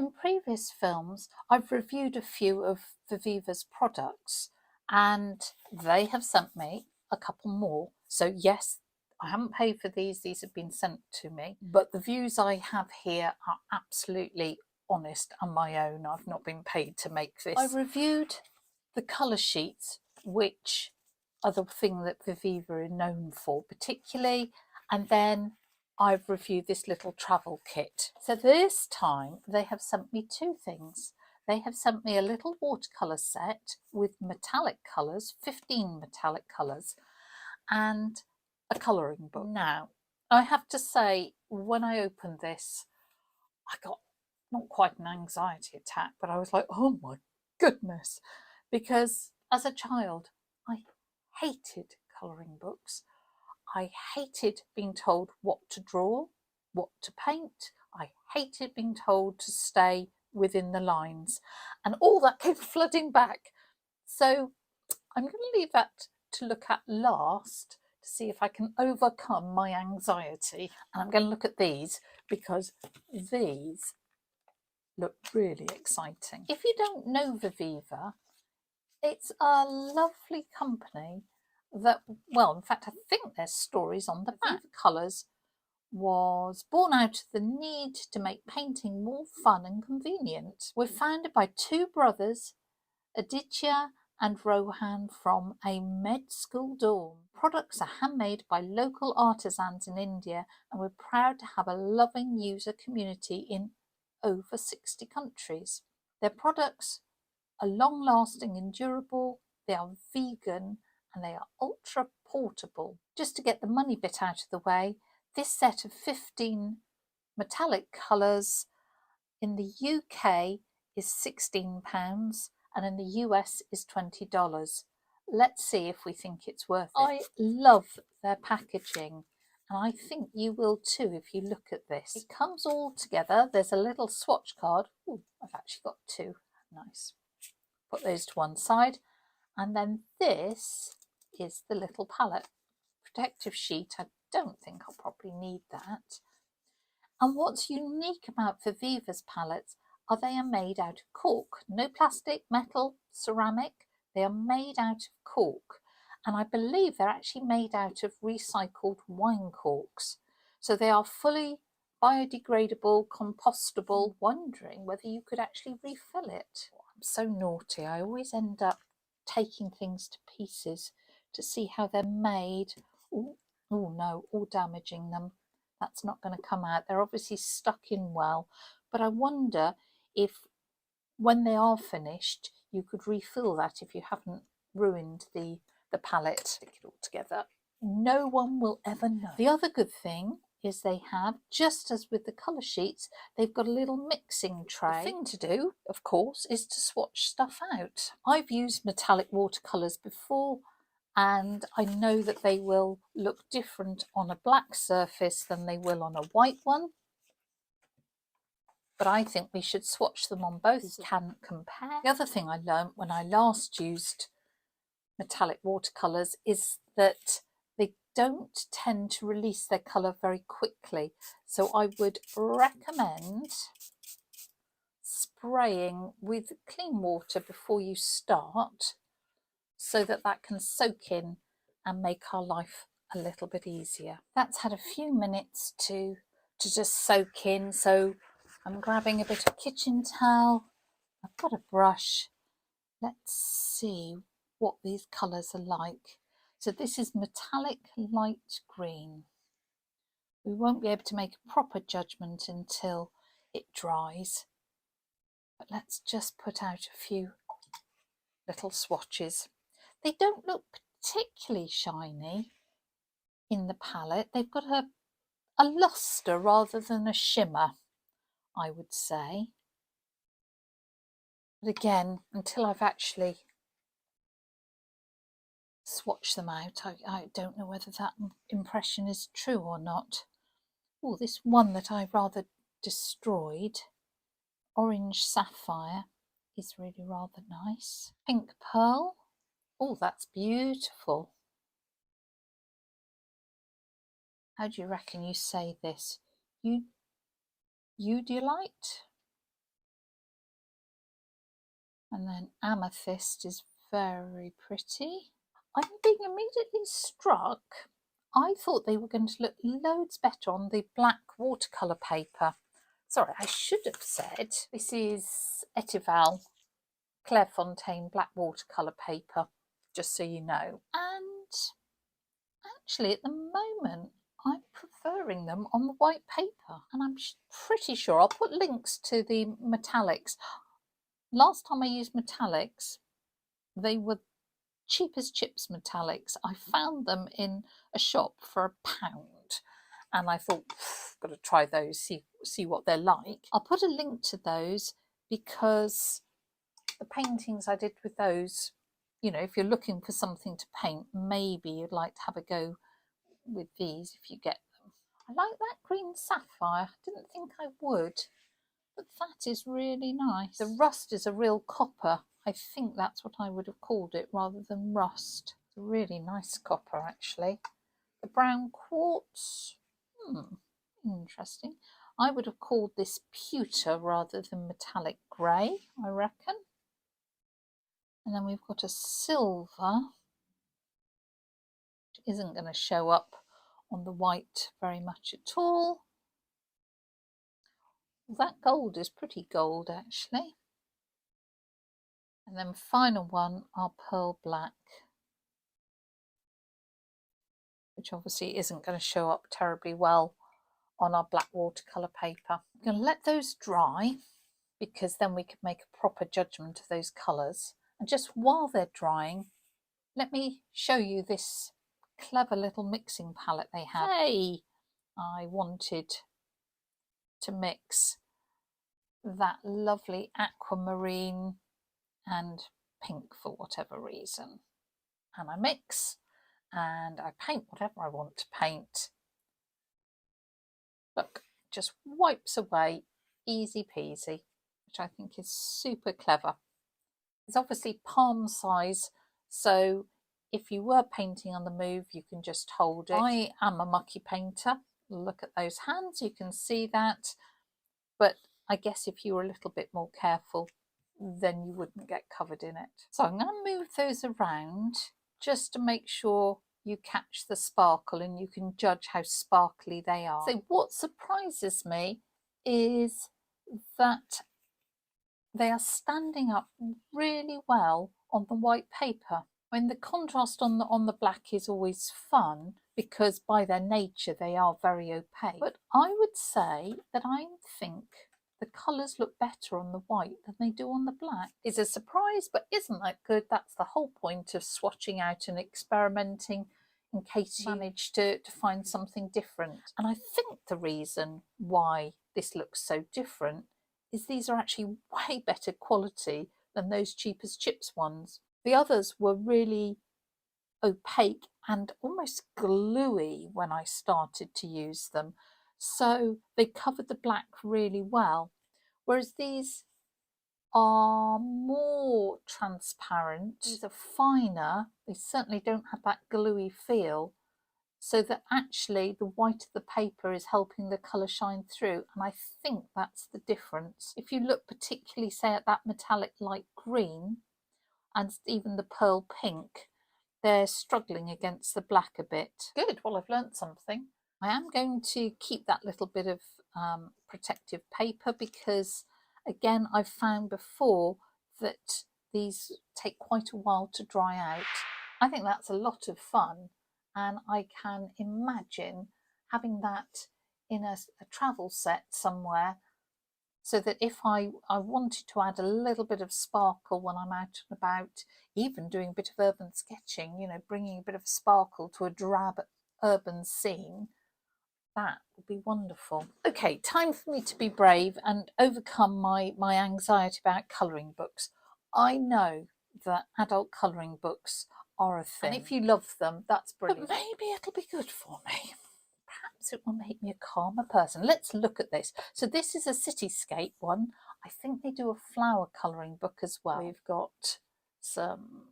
In previous films, I've reviewed a few of Viviva's products and they have sent me a couple more. So yes, I haven't paid for these have been sent to me, but the views I have here are absolutely honest and my own. I've not been paid to make this. I reviewed the colour sheets, which are the thing that Viviva are known for particularly, and then I've reviewed this little travel kit. So this time they have sent me two things. They have sent me a little watercolour set with metallic colours, 15 metallic colours, and a colouring book. Now, I have to say, when I opened this, I got not quite an anxiety attack, but I was like, oh my goodness, because as a child, I hated colouring books. I hated being told what to draw, what to paint. I hated being told to stay within the lines, and all that came flooding back. So I'm going to leave that to look at last to see if I can overcome my anxiety. And I'm going to look at these because these look really exciting. If you don't know Viviva, it's a lovely company that, well, in fact, I think there's stories on the back. Colours was born out of the need to make painting more fun and convenient. We're founded by two brothers, Aditya and Rohan, from a med school dorm. Products are handmade by local artisans in India, and we're proud to have a loving user community in over 60 countries. Their products are long-lasting and durable, they are vegan, and they are ultra portable. Just to get the money bit out of the way, this set of 15 metallic colours in the UK is £16 and in the US is $20. Let's see if we think it's worth it. I love their packaging, and I think you will too if you look at this. It comes all together. There's a little swatch card. Ooh, I've actually got two. Nice. Put those to one side, and then this is the little palette. Protective sheet. I don't think I'll probably need that. And what's unique about Viviva's palettes are they are made out of cork. No plastic, metal, ceramic. They are made out of cork. And I believe they're actually made out of recycled wine corks. So they are fully biodegradable, compostable. Wondering whether you could actually refill it. I'm so naughty. I always end up taking things to pieces to see how they're made. Oh no, all damaging them. That's not going to come out. They're obviously stuck in well, but I wonder if when they are finished you could refill that if you haven't ruined the palette. Stick it all together. No one will ever know. The other good thing is they have, just as with the colour sheets, they've got a little mixing tray. The thing to do, of course, is to swatch stuff out. I've used metallic watercolours before, and I know that they will look different on a black surface than they will on a white one. But I think we should swatch them on both. You can compare. The other thing I learned when I last used metallic watercolours is that they don't tend to release their colour very quickly. So I would recommend spraying with clean water before you start, so that that can soak in and make our life a little bit easier. That's had a few minutes to just soak in, so I'm grabbing a bit of kitchen towel. I've got a brush. Let's see what these colours are like. So this is metallic light green. We won't be able to make a proper judgment until it dries, but let's just put out a few little swatches. They don't look particularly shiny in the palette. They've got a lustre rather than a shimmer, I would say. But again, until I've actually swatched them out, I don't know whether that impression is true or not. Oh, this one that I rather destroyed, Orange Sapphire, is really rather nice. Pink Pearl. Oh, that's beautiful. How do you reckon you say this? Udilite? And then Amethyst is very pretty. I'm being immediately struck. I thought they were going to look loads better on the black watercolour paper. Sorry, I should have said this is Etival Clairefontaine black watercolour paper, just so you know. And actually at the moment I'm preferring them on the white paper, and I'm pretty sure I'll put links to the metallics. Last time I used metallics, they were cheap as chips metallics. I found them in a shop for £1, and I thought, got to try those, see what they're like. I'll put a link to those because the paintings I did with those, you know, if you're looking for something to paint, maybe you'd like to have a go with these if you get them. I like that green sapphire. I didn't think I would, but that is really nice. The rust is a real copper. I think that's what I would have called it rather than rust. It's a really nice copper actually. The brown quartz, interesting. I would have called this pewter rather than metallic grey, I reckon. And then we've got a silver, which isn't going to show up on the white very much at all. That gold is pretty gold actually. And then final one, our pearl black, which obviously isn't going to show up terribly well on our black watercolour paper. I'm going to let those dry because then we can make a proper judgment of those colours. And just while they're drying, let me show you this clever little mixing palette they have. Hey, I wanted to mix that lovely aquamarine and pink for whatever reason. And I mix and I paint whatever I want to paint. Look, just wipes away, easy peasy, which I think is super clever. It's obviously palm size, so if you were painting on the move, you can just hold it. I am a mucky painter. Look at those hands, you can see that. But I guess if you were a little bit more careful, then you wouldn't get covered in it. So I'm going to move those around just to make sure you catch the sparkle and you can judge how sparkly they are. So what surprises me is that they are standing up really well on the white paper. I mean, the contrast on the black is always fun because by their nature they are very opaque. But I would say that I think the colours look better on the white than they do on the black. It's a surprise, but isn't that good? That's the whole point of swatching out and experimenting in case you manage to find something different. And I think the reason why this looks so different is these are actually way better quality than those cheap as chips ones. The others were really opaque and almost gluey when I started to use them. So they covered the black really well. Whereas these are more transparent, these are finer, they certainly don't have that gluey feel. So that actually the white of the paper is helping the colour shine through, and I think that's the difference. If you look particularly, say, at that metallic light green and even the pearl pink, they're struggling against the black a bit. Good, well, I've learnt something. I am going to keep that little bit of protective paper because, again, I've found before that these take quite a while to dry out. I think that's a lot of fun. And I can imagine having that in a travel set somewhere so that if I wanted to add a little bit of sparkle when I'm out and about, even doing a bit of urban sketching, you know, bringing a bit of sparkle to a drab urban scene, that would be wonderful. Okay, time for me to be brave and overcome my anxiety about colouring books. I know that adult colouring books are a thing. And if you love them, that's brilliant. But maybe it'll be good for me. Perhaps it will make me a calmer person. Let's look at this. So this is a cityscape one. I think they do a flower colouring book as well. We've got some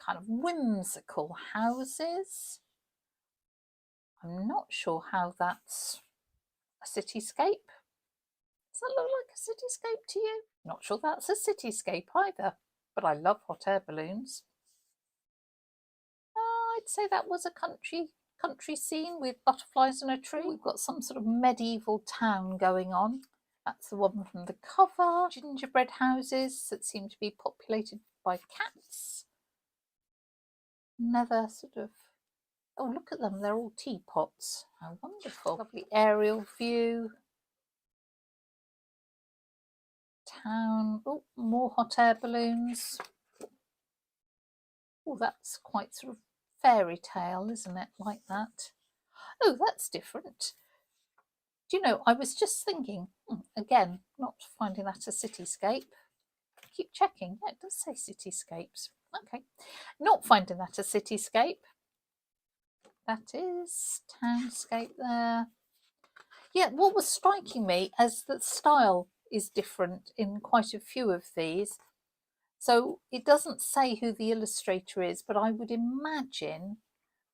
kind of whimsical houses. I'm not sure how that's a cityscape. Does that look like a cityscape to you? Not sure that's a cityscape either. but I love hot air balloons. I'd say that was a country scene with butterflies and a tree. We've got some sort of medieval town going on. That's the one from the cover. Gingerbread houses that seem to be populated by cats. Another sort of, oh, look at them, they're all teapots. How wonderful. Lovely aerial view. Town. Oh, more hot air balloons. Oh, that's quite sort of fairy tale, isn't it? Like that. Oh, that's different. Do you know, I was just thinking, again, not finding that a cityscape. Keep checking. Yeah, it does say cityscapes. Okay. Not finding that a cityscape. That is townscape there. Yeah, what was striking me as the style is different in quite a few of these. So it doesn't say who the illustrator is, but I would imagine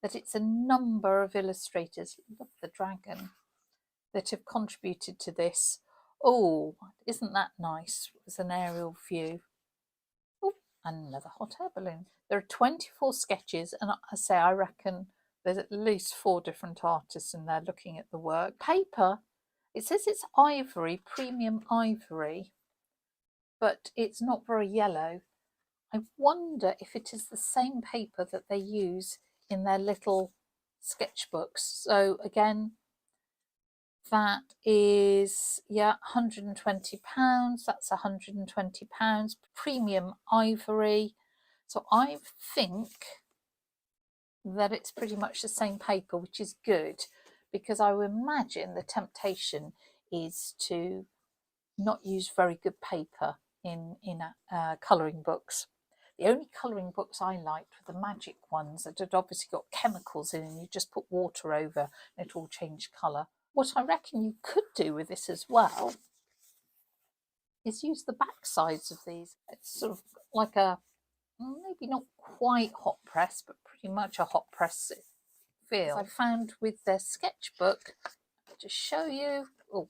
that it's a number of illustrators, love the dragon, that have contributed to this. Oh, isn't that nice? It was an aerial view. Oh, another hot air balloon. There are 24 sketches, and I reckon there's at least 4 different artists in there looking at the work. Paper, it says it's ivory, premium ivory, but it's not very yellow. I wonder if it is the same paper that they use in their little sketchbooks. So again, that is, yeah, £120. That's £120. Premium ivory. So I think that it's pretty much the same paper, which is good, because I would imagine the temptation is to not use very good paper in colouring books. The only colouring books I liked were the magic ones that had obviously got chemicals in, and you just put water over and it all changed colour. What I reckon you could do with this as well is use the back sides of these. It's sort of like a, maybe not quite hot press, but pretty much a hot press feel. I found with their sketchbook, I'll just show you, oh,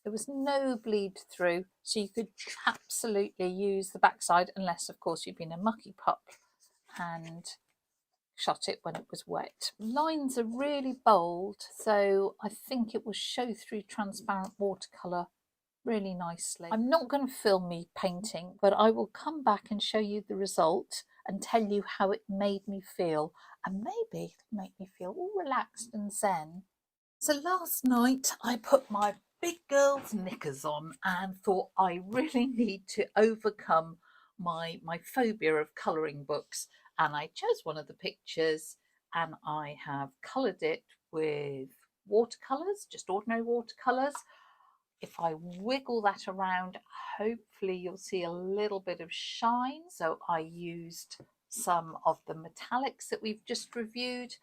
there was no bleed through, so you could absolutely use the backside, unless of course you've been a mucky pup and shot it when it was wet. Lines are really bold, so I think it will show through transparent watercolour really nicely. I'm not going to film me painting, but I will come back and show you the result and tell you how it made me feel, and maybe it'll make me feel all relaxed and zen. So last night I put my big girl's knickers on and thought I really need to overcome my phobia of colouring books, and I chose one of the pictures and I have coloured it with watercolours, just ordinary watercolours. If I wiggle that around, hopefully you'll see a little bit of shine. So I used some of the metallics that we've just reviewed,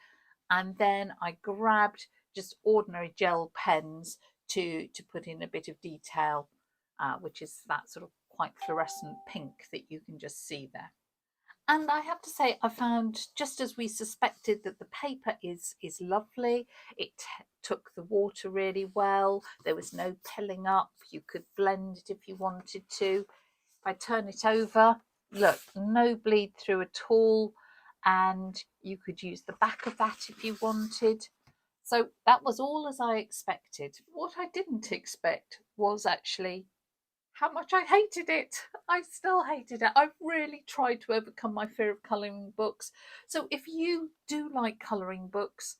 and then I grabbed just ordinary gel pens to put in a bit of detail, which is that sort of quite fluorescent pink that you can just see there. And I have to say, I found, just as we suspected, that the paper is lovely. It took the water really well. There was no pilling up. You could blend it if you wanted to. If I turn it over, look, no bleed through at all. And you could use the back of that if you wanted. So that was all as I expected. What I didn't expect was actually how much I hated it. I still hated it. I've really tried to overcome my fear of colouring books. So if you do like colouring books,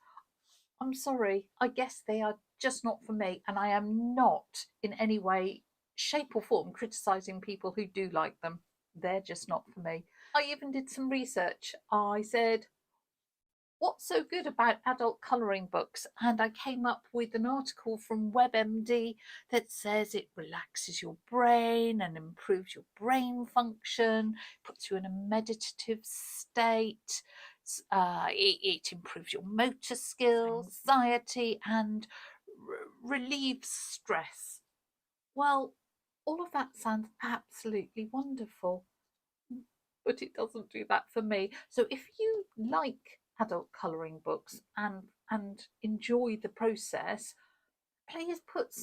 I'm sorry, I guess they are just not for me. And I am not in any way, shape or form criticising people who do like them. They're just not for me. I even did some research. I said, what's so good about adult colouring books? And I came up with an article from WebMD that says it relaxes your brain and improves your brain function, puts you in a meditative state, it improves your motor skills, anxiety, and relieves stress. Well, all of that sounds absolutely wonderful, but it doesn't do that for me. So if you like adult colouring books and enjoy the process, please put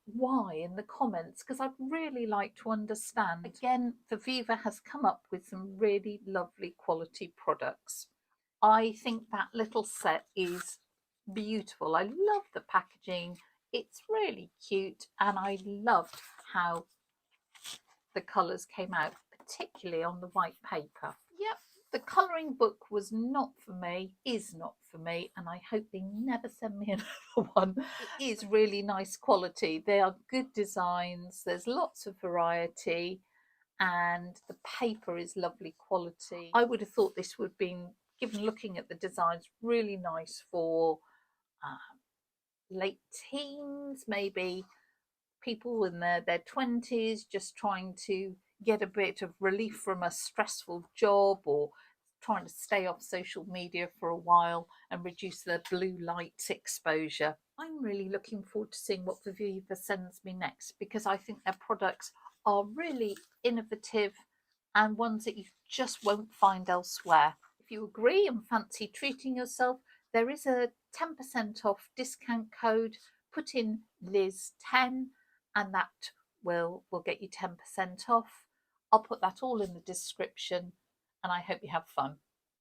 why in the comments, because I'd really like to understand. Again, Viviva has come up with some really lovely quality products. I think that little set is beautiful. I love the packaging. It's really cute, and I loved how the colours came out, particularly on the white paper. Yep, the colouring book was not for me, is not for me, and I hope they never send me another one. It is really nice quality. They are good designs, there's lots of variety, and the paper is lovely quality. I would have thought this would have been, given looking at the designs, really nice for late teens, maybe people in their 20s just trying to get a bit of relief from a stressful job, or trying to stay off social media for a while and reduce their blue light exposure. I'm really looking forward to seeing what Viviva sends me next, because I think their products are really innovative and ones that you just won't find elsewhere. If you agree and fancy treating yourself, there is a 10% off discount code. Put in Liz10 and that will get you 10% off. I'll put that all in the description, and I hope you have fun.